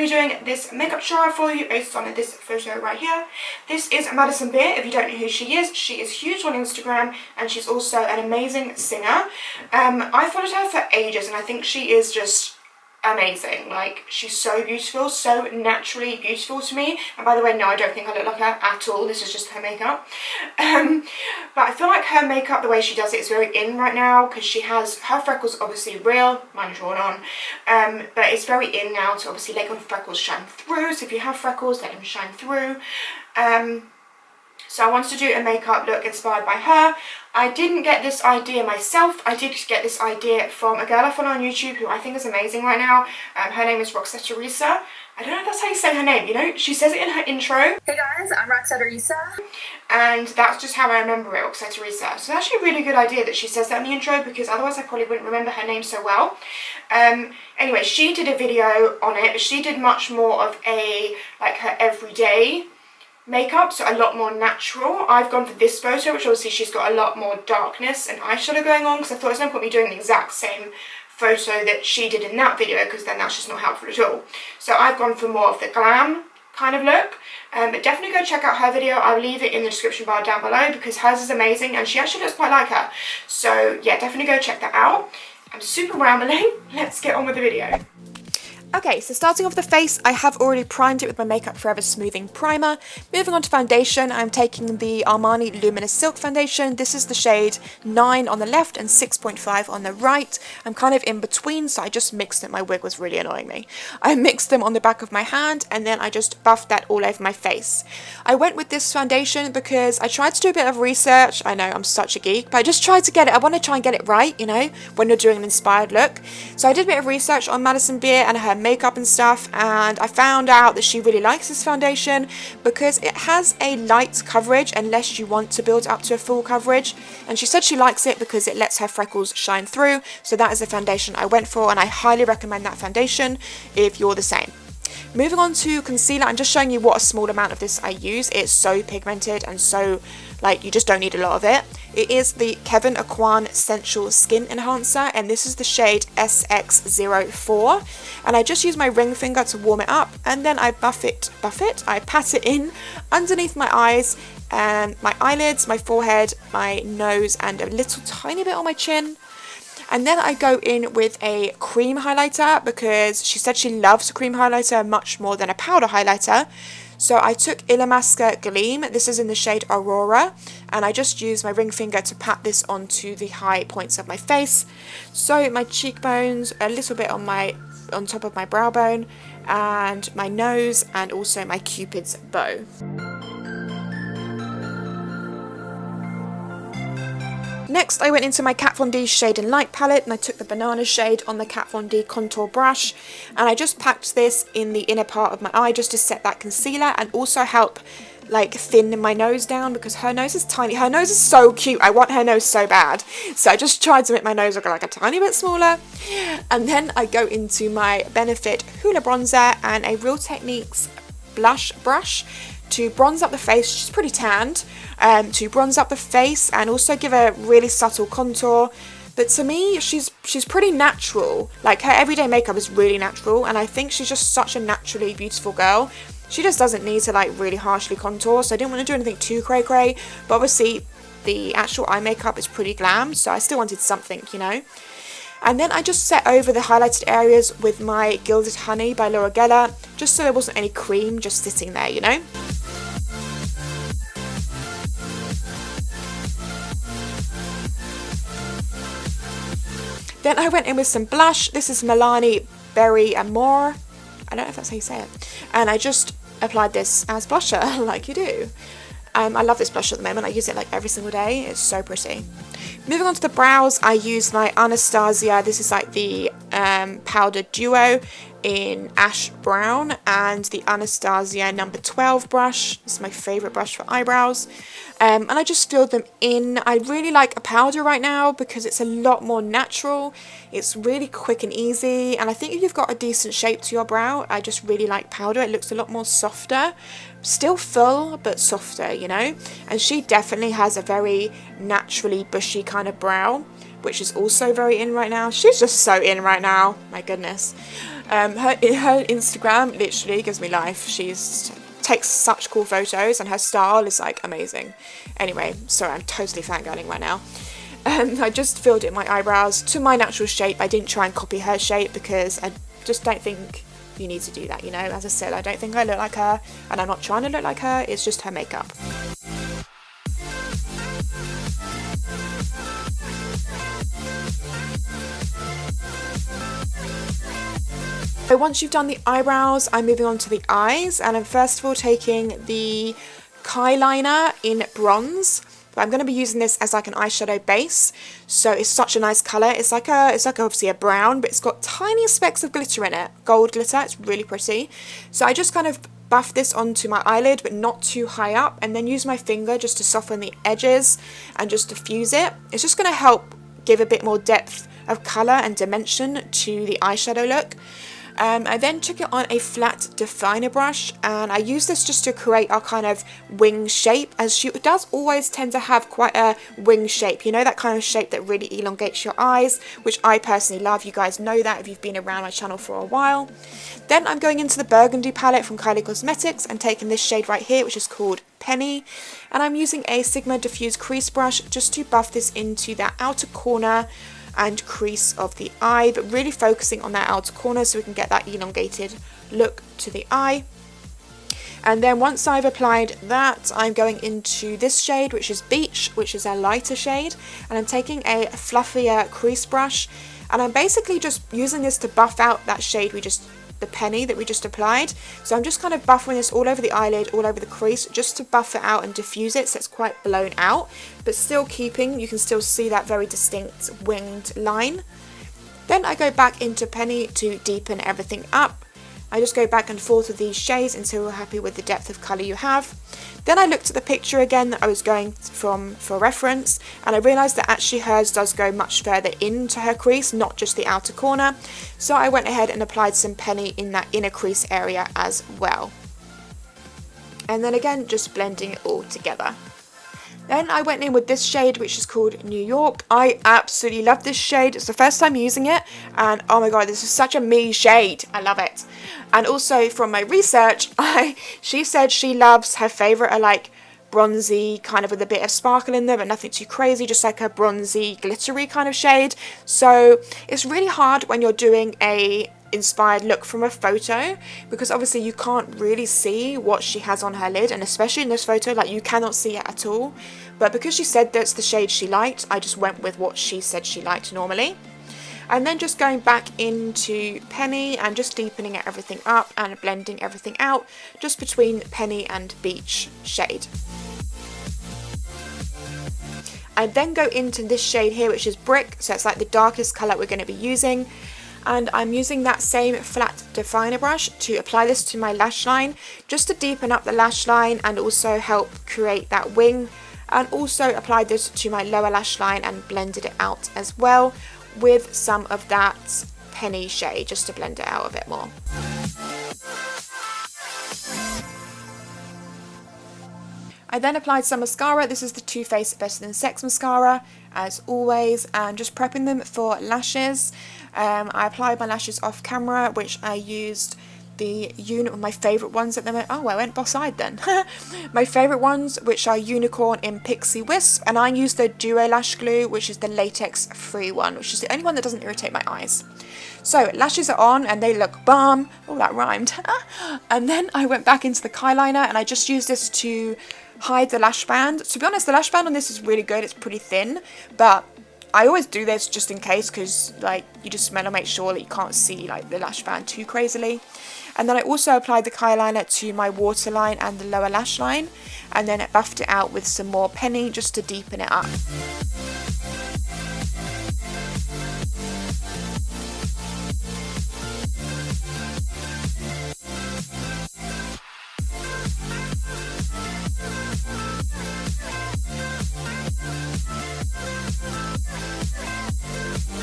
be doing this makeup tutorial for you based on this photo right here. This is Madison Beer. If you don't know who she is huge on Instagram and she's also an amazing singer. I followed her for ages and I think she is just amazing. Like, she's so beautiful, so naturally beautiful to me. And by the way, no, I don't think I look like her at all. This is just her makeup. But I feel like her makeup, the way she does it, is very in right now because she has her freckles obviously real, mine are drawn on, but it's very in now to obviously let your freckles shine through. So if you have freckles, let them shine through. So I wanted to do a makeup look inspired by her. I didn't get this idea myself. I did get this idea from a girl I follow on YouTube who I think is amazing right now. Her name is xoxo. I don't know if that's how you say her name, you know? She says it in her intro. Hey guys, I'm xoxo. And that's just how I remember it, xoxo. So it's actually a really good idea that she says that in the intro because otherwise I probably wouldn't remember her name so well. Anyway, she did a video on it, but she did much more of a, like, her everyday makeup, so a lot more natural. I've gone for this photo, which obviously she's got a lot more darkness and eyeshadow going on because I thought there's no point me doing the exact same photo that she did in that video because then that's just not helpful at all. So I've gone for more of the glam kind of look, but definitely go check out her video. I'll leave it in the description bar down below because hers is amazing and she actually looks quite like her. So yeah, definitely go check that out. I'm super rambling. Let's get on with the video. Okay, so starting off the face, I have already primed it with my Makeup Forever Smoothing Primer. Moving on to foundation, I'm taking the Armani Luminous Silk Foundation. This is the shade 9 on the left and 6.5 on the right. I'm kind of in between, so I just mixed it. My wig was really annoying me. I mixed them on the back of my hand, and then I just buffed that all over my face. I went with this foundation because I tried to do a bit of research. I know, I'm such a geek, but I just tried to get it. I want to try and get it right, you know, when you're doing an inspired look. So I did a bit of research on Madison Beer and her makeup and stuff, and I found out that she really likes this foundation because it has a light coverage unless you want to build up to a full coverage, and she said she likes it because it lets her freckles shine through. So that is the foundation I went for, and I highly recommend that foundation if you're the same. Moving on to concealer, I'm just showing you what a small amount of this I use. It's so pigmented and so, like, you just don't need a lot of it. It is the Kevyn Aucoin Sensual Skin Enhancer, and this is the shade SX04. And I just use my ring finger to warm it up, and then I I pat it in underneath my eyes and my eyelids, my forehead, my nose, and a little tiny bit on my chin. And then I go in with a cream highlighter because she said she loves a cream highlighter much more than a powder highlighter. So I took Illamasqua Gleam. This is in the shade Aurora, and I just used my ring finger to pat this onto the high points of my face. So my cheekbones, a little bit on top of my brow bone, and my nose, and also my Cupid's bow. Next, I went into my Kat Von D Shade and Light palette, and I took the banana shade on the Kat Von D contour brush, and I just packed this in the inner part of my eye just to set that concealer and also help like thin my nose down because her nose is tiny. Her nose is so cute. I want her nose so bad. So I just tried to make my nose look like a tiny bit smaller. And then I go into my Benefit Hoola Bronzer and a Real Techniques blush brush to bronze up the face. She's pretty tanned, to bronze up the face and also give a really subtle contour. But to me, she's pretty natural. Like, her everyday makeup is really natural, and I think she's just such a naturally beautiful girl. She just doesn't need to like really harshly contour, so I didn't want to do anything too cray-cray. But obviously, the actual eye makeup is pretty glam, so I still wanted something, you know. And then I just set over the highlighted areas with my Gilded Honey by Laura Geller, just so there wasn't any cream just sitting there, you know. Then I went in with some blush. This is Milani Berry Amore. I don't know if that's how you say it. And I just applied this as blusher, like you do. I love this blusher at the moment. I use it like every single day. It's so pretty. Moving on to the brows, I used my Anastasia. This is like the powder duo in Ash Brown, and the Anastasia number 12 brush. This is my favourite brush for eyebrows. And I just filled them in. I really like a powder right now because it's a lot more natural. It's really quick and easy, and I think if you've got a decent shape to your brow, I just really like powder. It looks a lot more softer. Still full, but softer, you know? And she definitely has a very naturally bushy kind of brow, which is also very in right now. She's just so in right now, my goodness. Her Instagram literally gives me life. She's takes such cool photos and her style is like amazing. Anyway, sorry, I'm totally fangirling right now. I just filled in my eyebrows to my natural shape. I didn't try and copy her shape because I just don't think you need to do that, you know. As I said, I don't think I look like her and I'm not trying to look like her, it's just her makeup. So once you've done the eyebrows, I'm moving on to the eyes, and I'm first of all taking the Kyliner in Bronze. I'm going to be using this as like an eyeshadow base, so it's such a nice colour. It's like obviously a brown, but it's got tiny specks of glitter in it, gold glitter. It's really pretty. So I just kind of buff this onto my eyelid, but not too high up, and then use my finger just to soften the edges and just diffuse it. It's just going to help give a bit more depth of colour and dimension to the eyeshadow look. I then took it on a flat definer brush, and I use this just to create our kind of wing shape, as she does always tend to have quite a wing shape, you know, that kind of shape that really elongates your eyes, which I personally love. You guys know that if you've been around my channel for a while. Then I'm going into the Burgundy palette from Kylie Cosmetics and taking this shade right here, which is called Penny, and I'm using a Sigma Diffuse crease brush just to buff this into that outer corner and crease of the eye, but really focusing on that outer corner so we can get that elongated look to the eye. And then once I've applied that, I'm going into this shade, which is Beach, which is a lighter shade, and I'm taking a fluffier crease brush, and I'm basically just using this to buff out that shade the Penny that we just applied. So I'm just kind of buffing this all over the eyelid, all over the crease, just to buff it out and diffuse it so it's quite blown out, but still keeping, you can still see that very distinct winged line. Then I go back into Penny to deepen everything up. I just go back and forth with these shades until you're happy with the depth of colour you have. Then I looked at the picture again that I was going from for reference, and I realised that actually hers does go much further into her crease, not just the outer corner. So I went ahead and applied some Penny in that inner crease area as well. And then again, just blending it all together. Then I went in with this shade, which is called New York. I absolutely love this shade. It's the first time using it, and oh my god, this is such a me shade. I love it. And also from my research, she said she loves, her favourite are like bronzy, kind of with a bit of sparkle in them, but nothing too crazy, just like a bronzy, glittery kind of shade. So it's really hard when you're doing a inspired look from a photo, because obviously you can't really see what she has on her lid, and especially in this photo, like, you cannot see it at all. But because she said that's the shade she liked, I just went with what she said she liked normally. And then just going back into Penny and just deepening everything up and blending everything out just between Penny and Beach shade. I then go into this shade here, which is Brick, so it's like the darkest colour we're going to be using. And I'm using that same flat definer brush to apply this to my lash line, just to deepen up the lash line and also help create that wing, and also applied this to my lower lash line and blended it out as well with some of that Penny shade, just to blend it out a bit more. I then applied some mascara. This is the Too Faced Better Than Sex mascara, as always, and just prepping them for lashes. I applied my lashes off camera, which I used my favourite ones at the moment. Oh, I went boss-eyed then. My favourite ones, which are Unicorn in Pixie Wisp, and I used the Duo Lash Glue, which is the latex-free one, which is the only one that doesn't irritate my eyes. So, lashes are on, and they look bomb. Oh, that rhymed. And then I went back into the Kyliner, and I just used this to hide the lash band. To be honest, the lash band on this is really good. It's pretty thin, but I always do this just in case, because like, you just want to make sure that you can't see like the lash band too crazily. And then I also applied the Kyliner to my waterline and the lower lash line, and then I buffed it out with some more Penny just to deepen it up.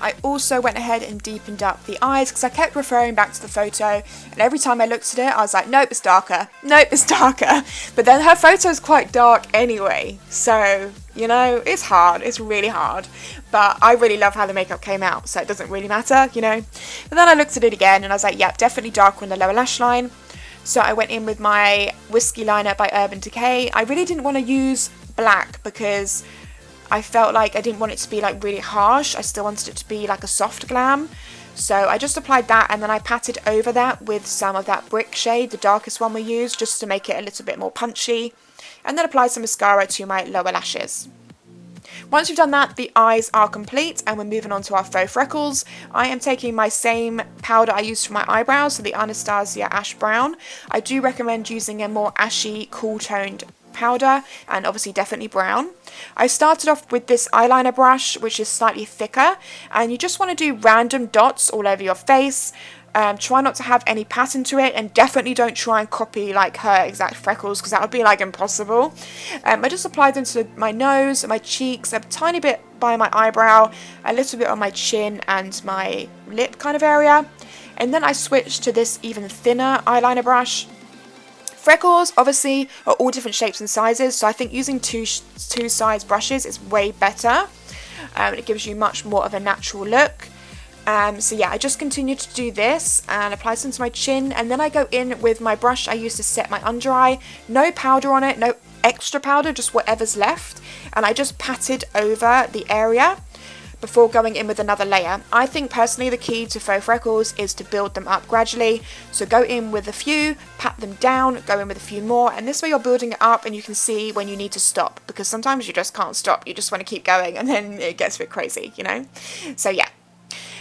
I also went ahead and deepened up the eyes because I kept referring back to the photo, and every time I looked at it I was like, nope, it's darker, nope, it's darker. But then her photo is quite dark anyway, so you know, it's hard, it's really hard, but I really love how the makeup came out, so it doesn't really matter, you know. But then I looked at it again and I was like, yep, definitely darker in the lower lash line. So I went in with my Whiskey liner by Urban Decay. I really didn't want to use black because I felt like I didn't want it to be like really harsh. I still wanted it to be like a soft glam. So I just applied that, and then I patted over that with some of that brick shade, the darkest one we used, just to make it a little bit more punchy. And then applied some mascara to my lower lashes. Once you've done that, the eyes are complete and we're moving on to our faux freckles. I am taking my same powder I used for my eyebrows, so the Anastasia Ash Brown. I do recommend using a more ashy, cool toned powder, and obviously definitely brown. I started off with this eyeliner brush, which is slightly thicker, and you just want to do random dots all over your face. Try not to have any pattern to it, and definitely don't try and copy like her exact freckles, because that would be like impossible. I just applied them to my nose, my cheeks, a tiny bit by my eyebrow, a little bit on my chin and my lip kind of area, and then I switched to this even thinner eyeliner brush. Freckles obviously are all different shapes and sizes, so I think using two size brushes is way better. It gives you much more of a natural look. So yeah, I just continue to do this and apply some to my chin, and then I go in with my brush I used to set my under eye. No powder on it, no extra powder, just whatever's left, and I just patted over the area before going in with another layer. I think personally the key to faux freckles is to build them up gradually. So go in with a few, pat them down, go in with a few more, and this way you're building it up and you can see when you need to stop, because sometimes you just can't stop, you just want to keep going and then it gets a bit crazy, you know. So yeah.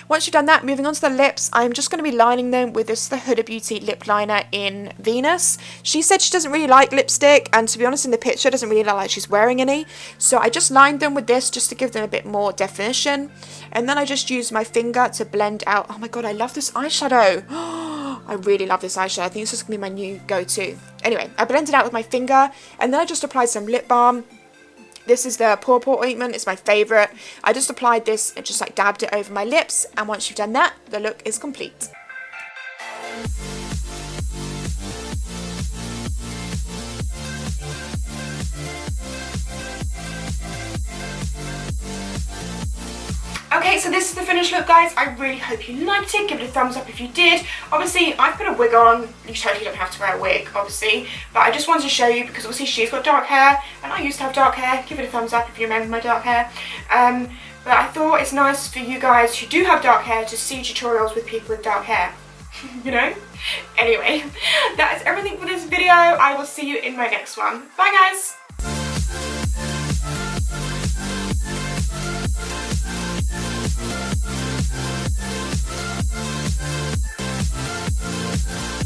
Once you've done that, moving on to the lips, I'm just going to be lining them with this, the Huda Beauty lip liner in Venus. She said she doesn't really like lipstick, and to be honest, in the picture doesn't really look like she's wearing any. So I just lined them with this just to give them a bit more definition. And then I just used my finger to blend out. Oh my god, I love this eyeshadow. I really love this eyeshadow. I think this is going to be my new go-to. Anyway, I blended out with my finger, and then I just applied some lip balm. This is the Paw Paw ointment, it's my favourite. I just applied this and just like dabbed it over my lips, and once you've done that, the look is complete. Okay, so this is the finished look, guys. I really hope you liked it. Give it a thumbs up if you did. Obviously, I put a wig on. You totally don't have to wear a wig, obviously. But I just wanted to show you because obviously she's got dark hair and I used to have dark hair. Give it a thumbs up if you remember my dark hair. But I thought it's nice for you guys who do have dark hair to see tutorials with people with dark hair. You know? Anyway, that is everything for this video. I will see you in my next one. Bye, guys!